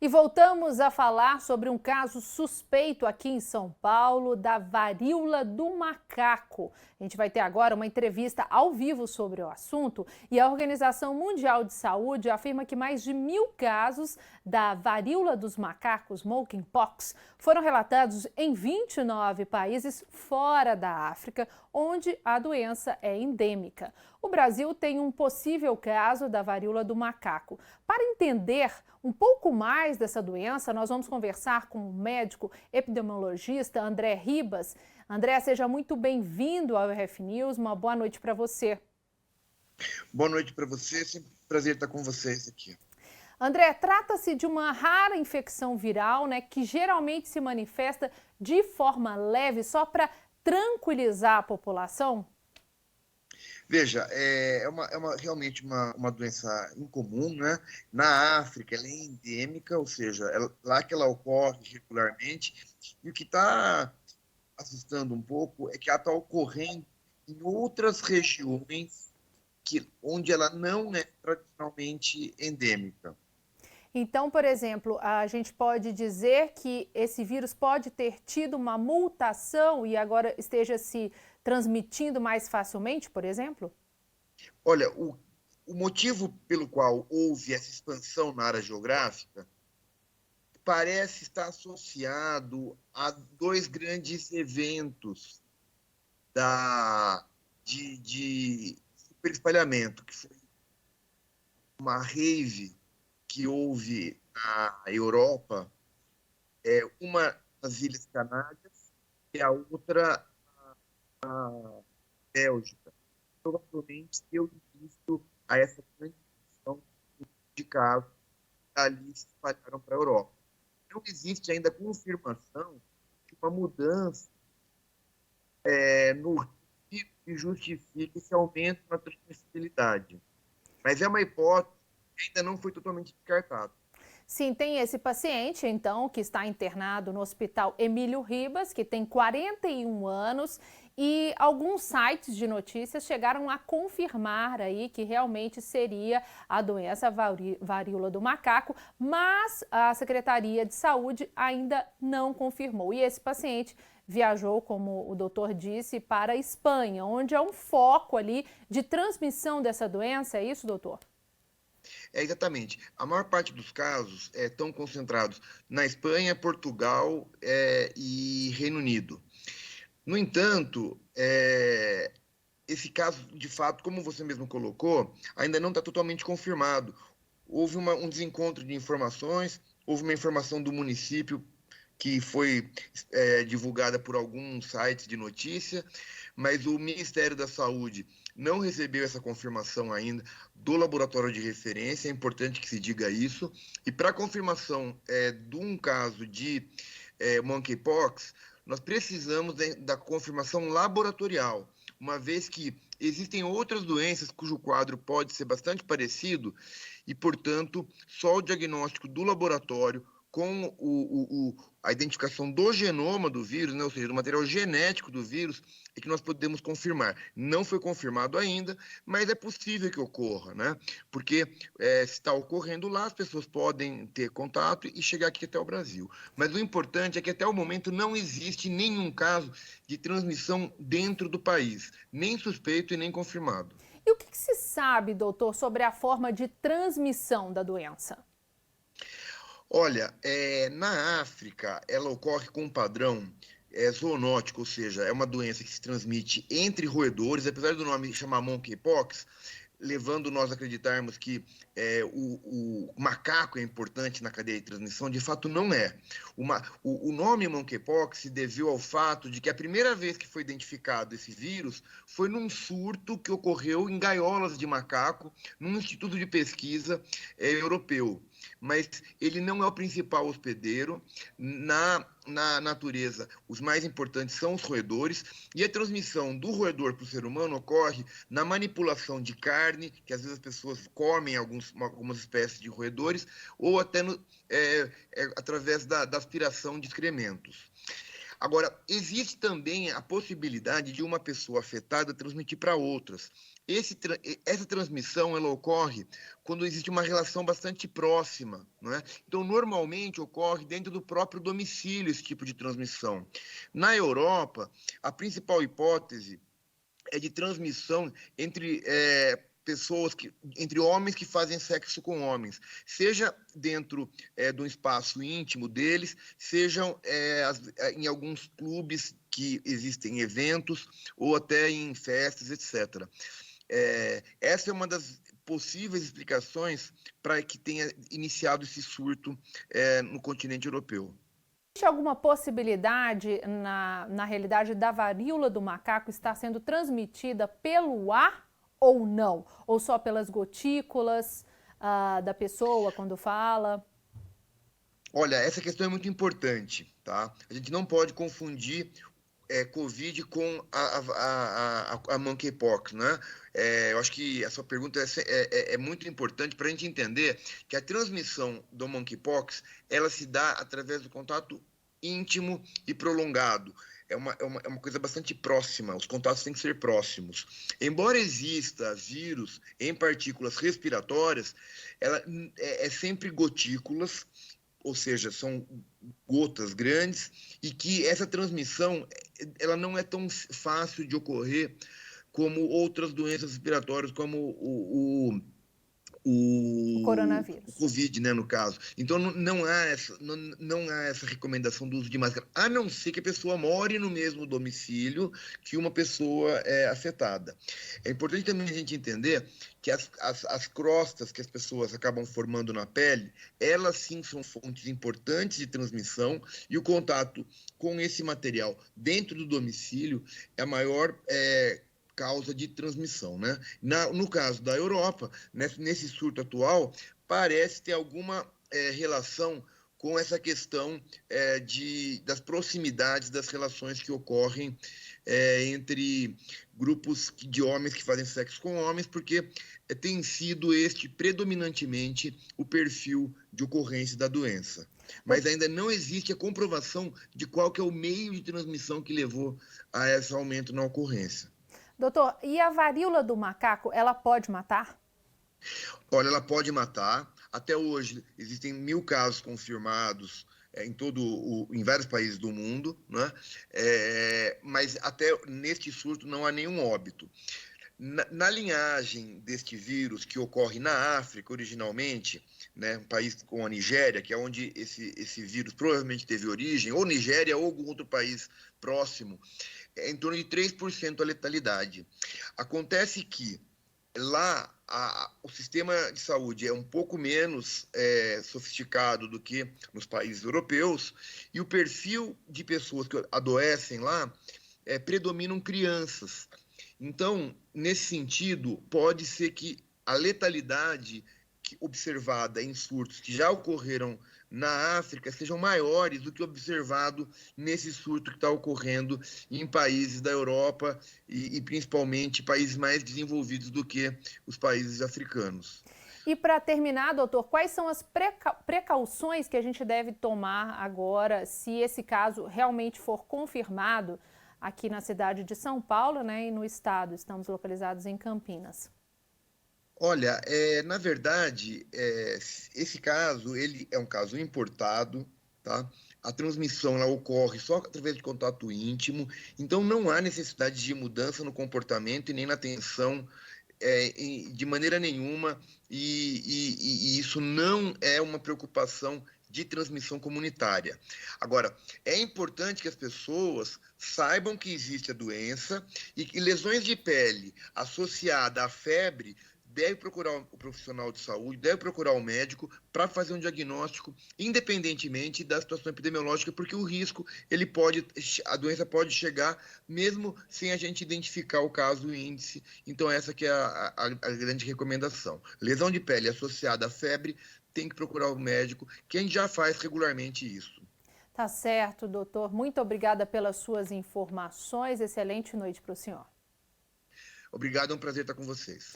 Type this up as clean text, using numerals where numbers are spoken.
E voltamos a falar sobre um caso suspeito aqui em São Paulo da varíola do macaco. A gente vai ter agora uma entrevista ao vivo sobre o assunto e a Organização Mundial de Saúde afirma que mais de 1.000 casos da varíola dos macacos, monkeypox, foram relatados em 29 países fora da África, onde a doença é endêmica. O Brasil tem um possível caso da varíola do macaco. Para entender um pouco mais dessa doença, nós vamos conversar com o médico epidemiologista André Ribas. André, seja muito bem-vindo ao RF News. Uma boa noite para você. Boa noite para você. É sempre um prazer estar com vocês aqui. André, trata-se de uma rara infecção viral, né, que geralmente se manifesta de forma leve, só para tranquilizar a população? Veja, realmente uma doença incomum, né? Na África, ela é endêmica, ou seja, lá que ela ocorre regularmente. E o que está assustando um pouco é que ela está ocorrendo em outras regiões onde ela não é tradicionalmente endêmica. Então, por exemplo, a gente pode dizer que esse vírus pode ter tido uma mutação e agora esteja se transmitindo mais facilmente, por exemplo? Olha, o motivo pelo qual houve essa expansão na área geográfica parece estar associado a dois grandes eventos de superespalhamento, que foi uma rave que houve na Europa, uma nas Ilhas Canárias e a outra na Bélgica. Provavelmente deu início a essa transmissão de casos que ali se espalharam para a Europa. Não existe ainda confirmação de uma mudança no risco que justifique esse aumento na transmissibilidade. Mas é uma hipótese que ainda não foi totalmente descartada. Sim, tem esse paciente, então, que está internado no Hospital Emílio Ribas, que tem 41 anos, e alguns sites de notícias chegaram a confirmar aí que realmente seria a doença varíola do macaco, mas a Secretaria de Saúde ainda não confirmou. E esse paciente viajou, como o doutor disse, para a Espanha, onde há um foco ali de transmissão dessa doença, é isso, doutor? Exatamente. A maior parte dos casos estão concentrados na Espanha, Portugal e Reino Unido. No entanto, esse caso, de fato, como você mesmo colocou, ainda não está totalmente confirmado. Houve um desencontro de informações, houve uma informação do município que foi divulgada por alguns sites de notícia, mas o Ministério da Saúde não recebeu essa confirmação ainda do laboratório de referência, é importante que se diga isso, e para a confirmação de um caso de monkeypox, nós precisamos da confirmação laboratorial, uma vez que existem outras doenças cujo quadro pode ser bastante parecido e, portanto, só o diagnóstico do laboratório com a identificação do genoma do vírus, né, ou seja, do material genético do vírus, é que nós podemos confirmar. Não foi confirmado ainda, mas é possível que ocorra, né? Porque se está ocorrendo lá, as pessoas podem ter contato e chegar aqui até o Brasil. Mas o importante é que até o momento não existe nenhum caso de transmissão dentro do país, nem suspeito e nem confirmado. E o que se sabe, doutor, sobre a forma de transmissão da doença? Olha, na África, ela ocorre com um padrão zoonótico, ou seja, é uma doença que se transmite entre roedores, apesar do nome chamar monkeypox, levando nós a acreditarmos que o macaco é importante na cadeia de transmissão, de fato não é. O nome monkeypox se deveu ao fato de que a primeira vez que foi identificado esse vírus foi num surto que ocorreu em gaiolas de macaco, num instituto de pesquisa europeu. Mas ele não é o principal hospedeiro. Na natureza, os mais importantes são os roedores, e a transmissão do roedor para o ser humano ocorre na manipulação de carne, que às vezes as pessoas comem algumas espécies de roedores, ou até através da aspiração de excrementos. Agora, existe também a possibilidade de uma pessoa afetada transmitir para outras. Essa transmissão ela ocorre quando existe uma relação bastante próxima, não é? Então, normalmente ocorre dentro do próprio domicílio esse tipo de transmissão. Na Europa, a principal hipótese é de transmissão entre pessoas entre homens que fazem sexo com homens, seja dentro de um espaço íntimo deles, sejam em alguns clubes que existem eventos ou até em festas, etc. Essa é uma das possíveis explicações para que tenha iniciado esse surto no continente europeu. Existe alguma possibilidade, na realidade, da varíola do macaco estar sendo transmitida pelo ar ou não? Ou só pelas gotículas da pessoa quando fala? Olha, essa questão é muito importante, tá? A gente não pode confundir Covid com a monkeypox, né? Eu acho que a sua pergunta é muito importante para a gente entender que a transmissão do monkeypox, ela se dá através do contato íntimo e prolongado. É uma coisa bastante próxima, os contatos têm que ser próximos. Embora exista vírus em partículas respiratórias, ela é sempre gotículas, ou seja, são gotas grandes, e que essa transmissão ela não é tão fácil de ocorrer como outras doenças respiratórias, como O o coronavírus. Covid, né, no caso. Então, não há essa recomendação do uso de máscara, a não ser que a pessoa more no mesmo domicílio que uma pessoa afetada. É importante também a gente entender que as crostas que as pessoas acabam formando na pele, elas sim são fontes importantes de transmissão, e o contato com esse material dentro do domicílio é a maior causa de transmissão, né? No caso da Europa, nesse surto atual, parece ter alguma relação com essa questão das proximidades das relações que ocorrem entre grupos de homens que fazem sexo com homens, porque tem sido este predominantemente o perfil de ocorrência da doença. Mas ainda não existe a comprovação de qual que é o meio de transmissão que levou a esse aumento na ocorrência. Doutor, e a varíola do macaco, ela pode matar? Olha, ela pode matar. Até hoje, existem 1.000 casos confirmados em vários países do mundo, né? Mas até neste surto não há nenhum óbito. Na linhagem deste vírus, que ocorre na África originalmente, né, um país como a Nigéria, que é onde esse vírus provavelmente teve origem, ou Nigéria ou algum outro país próximo, é em torno de 3% a letalidade. Acontece que lá o sistema de saúde é um pouco menos sofisticado do que nos países europeus, e o perfil de pessoas que adoecem lá predominam crianças. Então, nesse sentido, pode ser que a letalidade observada em surtos que já ocorreram na África sejam maiores do que observado nesse surto que está ocorrendo em países da Europa e principalmente países mais desenvolvidos do que os países africanos. E para terminar, doutor, quais são as precauções que a gente deve tomar agora se esse caso realmente for confirmado aqui na cidade de São Paulo, né, e no estado? Estamos localizados em Campinas. Olha, na verdade, esse caso ele é um caso importado, tá? A transmissão ela ocorre só através de contato íntimo, então não há necessidade de mudança no comportamento e nem na atenção de maneira nenhuma, e isso não é uma preocupação de transmissão comunitária. Agora, é importante que as pessoas saibam que existe a doença e que lesões de pele associadas à febre deve procurar o profissional de saúde, deve procurar o médico para fazer um diagnóstico, independentemente da situação epidemiológica, porque o risco, a doença pode chegar mesmo sem a gente identificar o caso, o índice. Então essa que é a grande recomendação. Lesão de pele associada à febre, tem que procurar o médico, que a gente já faz regularmente isso. Tá certo, doutor. Muito obrigada pelas suas informações. Excelente noite para o senhor. Obrigado, é um prazer estar com vocês.